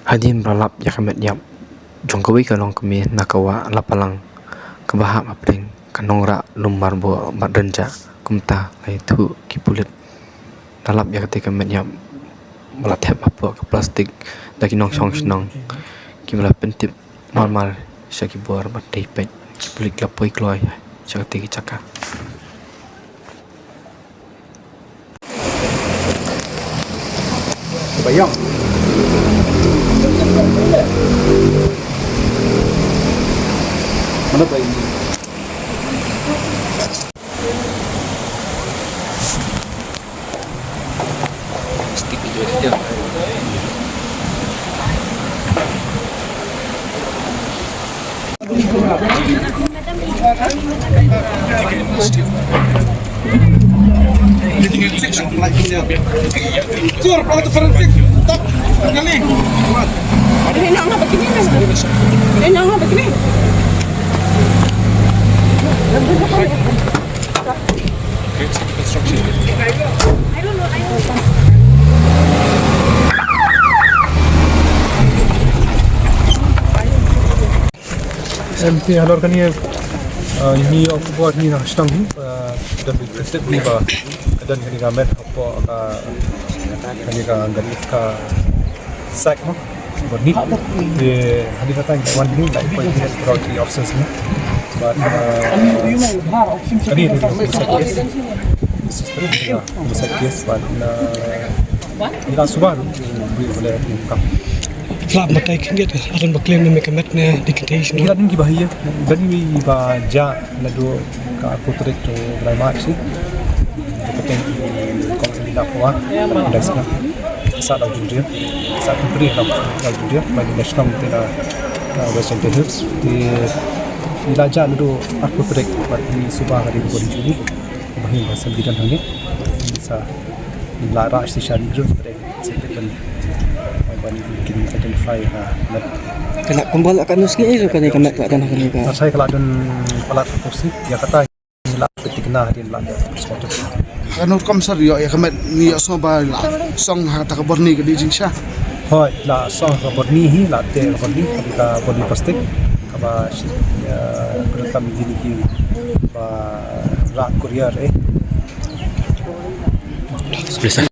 Hadin berlap ya kamet yap jongkawi kalong kami nakawa lapalang kebahap apring kanongra lumbar bo badenja kumta laitu kipulit dalap ya ketika kamet yap melatih apa ke plastik daki nong song senong kibla pentip normal syaki buar batai pek kipulit lapoi kloy syaki caka bayang mana bayang stick video dia Sur, kalau tu forensik, tak kali. Ini nak begini kan? Ini nak begini. MP halorkan ni ni aku buat ni nak stang ni dan berkreatif ni bah dan kini gamet apa kini gamet ka sak no buat ni de hari kata yang one ni like point here about the options ni but tadi ni sak yes but ila subah boleh buka Flap matai kinget akan berklaim ni mereka metne dictation. Kita ni bahaya. Dan ni baca nado ka potret to drama sih. Kita kong ni dah kuah. Dah sekarang. Saat dah jujur. Saat beri dah jujur. Bagi nasional kita Western Hills di ilaja nado aku potret bagi subah hari bodi juli. Bahaya bahasa bidan hanya. Bisa lara station group potret. Seperti bikin identify nak Kena kembali akan nuski itu kan ikan nak akan akan ikan. saya kalau dan pelat fokus dia kata la ketikna dia la sesuatu Kanur kam sar yo ya kamet ni so ba la song ha ta kabor ni ke di jingsha. hoi la song kabor ni hi la te kabor ni kita body plastik kaba ya berkam gini ki ba rak courier bisa